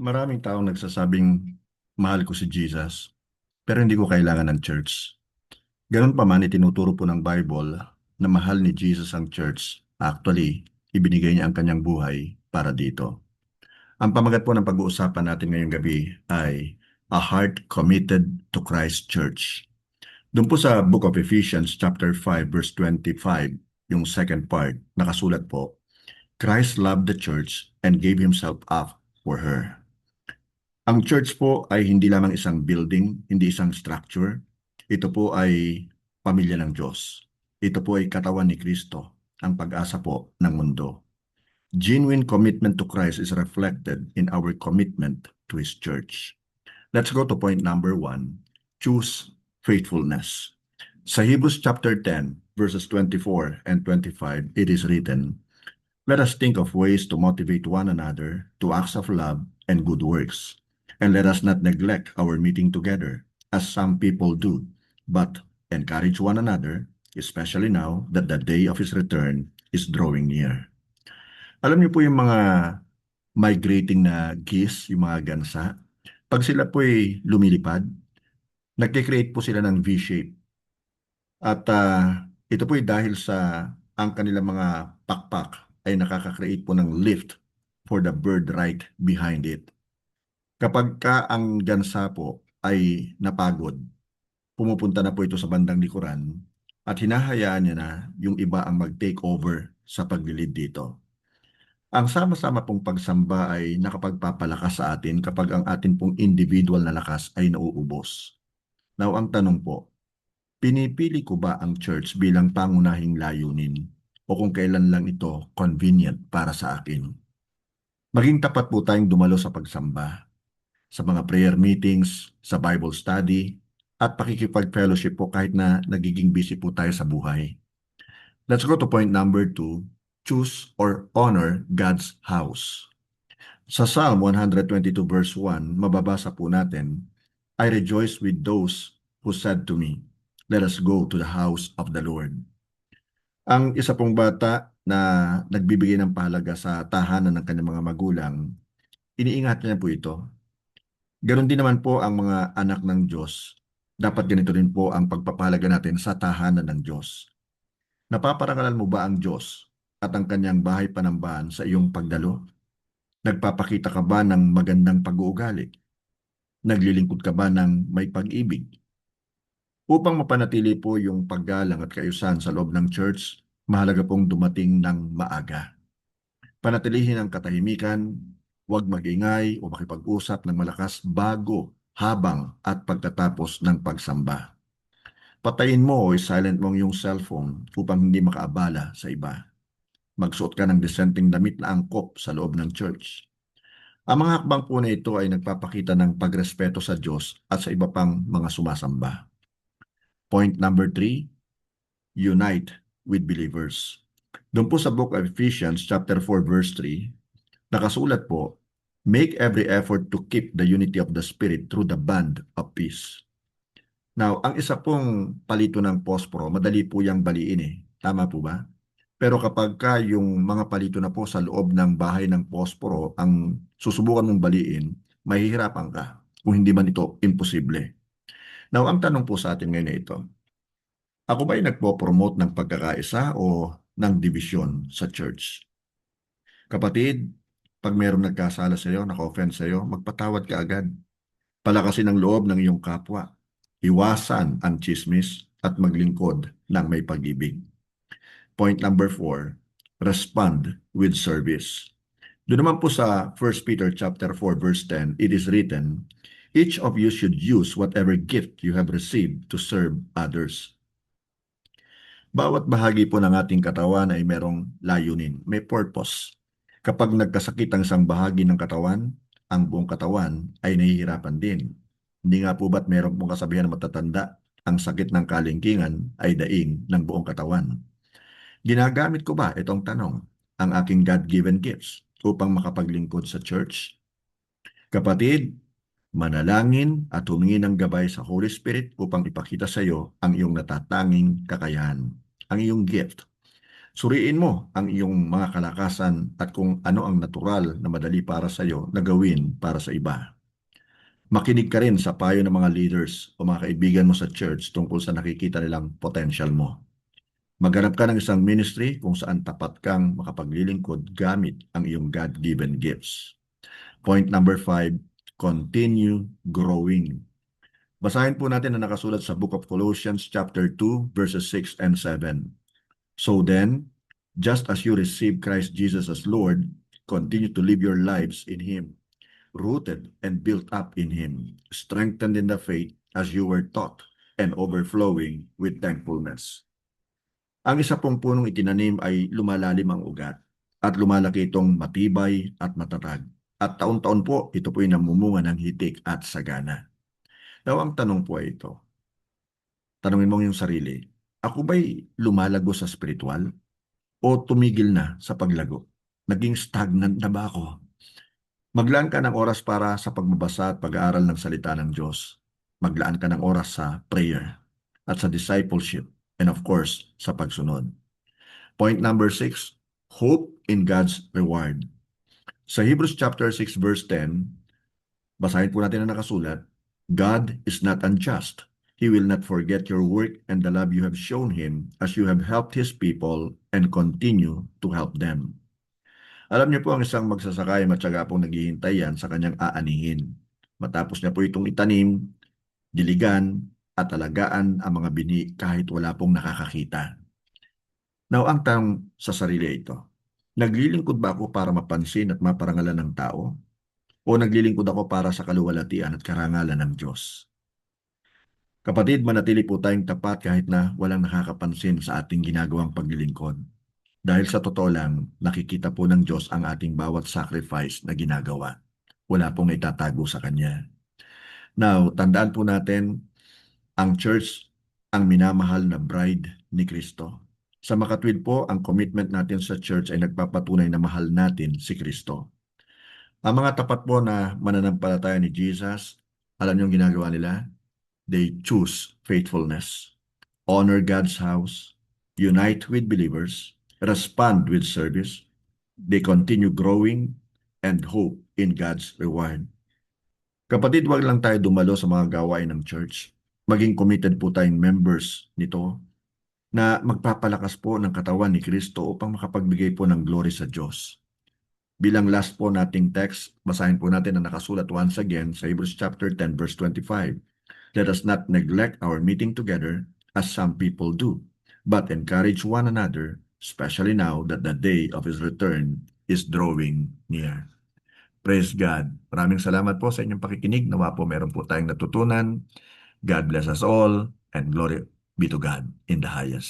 Maraming taong nagsasabing, mahal ko si Jesus, pero hindi ko kailangan ng church. Ganun pa man, itinuturo po ng Bible na mahal ni Jesus ang church. Actually, ibinigay niya ang kanyang buhay para dito. Ang pamagat po ng pag-uusapan natin ngayong gabi ay A Heart Committed to Christ Church. Doon po sa Book of Ephesians chapter 5 verse 25, yung second part, nakasulat po, Christ loved the church and gave himself up for her. Ang church po ay hindi lamang isang building, hindi isang structure. Ito po ay pamilya ng Diyos. Ito po ay katawan ni Kristo, ang pag-asa po ng mundo. Genuine commitment to Christ is reflected in our commitment to His church. Let's go to point number 1. Choose faithfulness. Sa Hebrews chapter 10, verses 24 and 25, it is written, Let us think of ways to motivate one another to acts of love and good works. And let us not neglect our meeting together, as some people do, but encourage one another, especially now that the day of His return is drawing near. Alam niyo po yung mga migrating na geese, yung mga gansa, pag sila po ay lumilipad, nagkikreate po sila ng V-shape. At ito po ay dahil sa ang kanilang mga pakpak ay nakaka-create po ng lift for the bird right behind it. Kapag ka ang gansa po ay napagod, pumupunta na po ito sa bandang likuran at hinahayaan niya na yung iba ang mag-take over sa paglilid dito. Ang sama-sama pong pagsamba ay nakapagpapalakas sa atin kapag ang atin pong individual na lakas ay nauubos. Now, ang tanong po, pinipili ko ba ang church bilang pangunahing layunin o kung kailan lang ito convenient para sa akin? Maging tapat po tayong dumalo sa pagsamba, sa mga prayer meetings, sa Bible study, at pakikipag-fellowship po kahit na nagiging busy po tayo sa buhay. Let's go to point number 2, choose or honor God's house. Sa Psalm 122 verse 1, mababasa po natin, I rejoice with those who said to me, Let us go to the house of the Lord. Ang isa pong bata na nagbibigay ng pahalaga sa tahanan ng kanyang mga magulang, iniingat niya po ito. Ganon din naman po ang mga anak ng Diyos. Dapat ganito rin po ang pagpapahalaga natin sa tahanan ng Diyos. Napaparangalan mo ba ang Diyos at ang kanyang bahay panambahan sa iyong pagdalo? Nagpapakita ka ba ng magandang pag-uugali? Naglilingkod ka ba ng may pag-ibig? Upang mapanatili po yung paggalang at kaayusan sa loob ng church, mahalaga pong dumating ng maaga. Panatilihin ang katahimikan, huwag magingay o makipag-usap ng malakas bago, habang at pagkatapos ng pagsamba. Patayin mo o silent mo yung cellphone upang hindi makaabala sa iba. Magsuot ka ng dissenting damit na angkop sa loob ng church. Ang mga hakbang po na ito ay nagpapakita ng pagrespeto sa Diyos at sa iba pang mga sumasamba. Point number 3, unite with believers. Doon po sa Book of Ephesians chapter 4 verse 3, nakasulat po, make every effort to keep the unity of the Spirit through the bond of peace. Now, ang isa pong palito ng posporo, madali po yung baliin eh. Tama po ba? Pero kapag ka yung mga palito na po sa loob ng bahay ng posporo, ang susubukan mong baliin, mahihirapan ka kung hindi man ito imposible. Now, ang tanong po sa atin ngayon na ito, ako ba'y nagpo-promote ng pagkakaisa o ng division sa church? Kapatid, pag mayroong nagkasala sa iyo, naka-offend sa iyo, magpatawad ka agad. Palakasin ang loob ng iyong kapwa. Iwasan ang chismis at maglingkod ng may pag-ibig. Point number 4, respond with service. Doon naman po sa 1 Peter chapter 4 verse 10, it is written, each of you should use whatever gift you have received to serve others. Bawat bahagi po ng ating katawan ay merong layunin, may purpose. Kapag nagkasakit ang isang bahagi ng katawan, ang buong katawan ay nahihirapan din. Hindi nga po ba't meron pong kasabihan na matatanda, ang sakit ng kalingkingan ay daing ng buong katawan. Ginagamit ko ba itong tanong, ang aking God-given gifts upang makapaglingkod sa church? Kapatid, manalangin at humingi ng gabay sa Holy Spirit upang ipakita sa iyo ang iyong natatanging kakayahan, ang iyong gift. Suriin mo ang iyong mga kalakasan at kung ano ang natural na madali para sa iyo na gawin para sa iba. Makinig ka rin sa payo ng mga leaders o mga kaibigan mo sa church tungkol sa nakikita nilang potential mo. Maghanap ka ng isang ministry kung saan tapat kang makapaglilingkod gamit ang iyong God-given gifts. Point number 5, continue growing. Basahin po natin ang nakasulat sa Book of Colossians chapter 2 verses 6 and 7. So then, just as you receive Christ Jesus as Lord, continue to live your lives in Him, rooted and built up in Him, strengthened in the faith as you were taught, and overflowing with thankfulness. Ang isa pong punong itinanim ay lumalalim ang ugat at lumalaki itong matibay at matatag. At taon-taon po, ito po'y namumunga ng hitik at sagana. Now, ang tanong po ay ito. Tanungin mo yung sarili, ako ba'y lumalago sa spiritual o tumigil na sa paglago? Naging stagnant na ba ako? Maglaan ka ng oras para sa pagbabasa at pag-aaral ng salita ng Diyos. Maglaan ka ng oras sa prayer at sa discipleship and of course, sa pagsunod. Point number 6, hope in God's reward. Sa Hebrews chapter 6 verse 10, basahin po natin ang nakasulat, God is not unjust. He will not forget your work and the love you have shown Him as you have helped His people and continue to help them. Alam niyo po ang isang magsasaka ay matyaga pong naghihintay yan sa kanyang aanihin. Matapos niya po itong itanim, diligan, at alagaan ang mga bini kahit wala pong nakakakita. Now, ang tanong sa sarili ay ito, naglilingkod ba ako para mapansin at maparangalan ng tao? O naglilingkod ako para sa kaluwalhatian at karangalan ng Diyos? Kapatid, manatili po tayong tapat kahit na walang nakakapansin sa ating ginagawang paglilingkod. Dahil sa totoo lang, nakikita po ng Diyos ang ating bawat sacrifice na ginagawa. Wala pong itatago sa Kanya. Now, tandaan po natin, ang church ang minamahal na bride ni Kristo. Sa makatwid po, ang commitment natin sa church ay nagpapatunay na mahal natin si Kristo. Ang mga tapat po na mananampalataya ni Jesus, alam niyo ang ginagawa nila? They choose faithfulness, honor God's house, unite with believers, respond with service, they continue growing, and hope in God's reward. Kapatid, wag lang tayo dumalo sa mga gawain ng church. Maging committed po tayong members nito na magpapalakas po ng katawan ni Kristo upang makapagbigay po ng glory sa Diyos. Bilang last po nating text, basahin po natin ang nakasulat once again sa Hebrews chapter 10 verse 25. Let us not neglect our meeting together as some people do, but encourage one another, especially now that the day of His return is drawing near. Praise God. Maraming salamat po sa inyong pakikinig. Nawa po meron po tayong natutunan. God bless us all and glory be to God in the highest.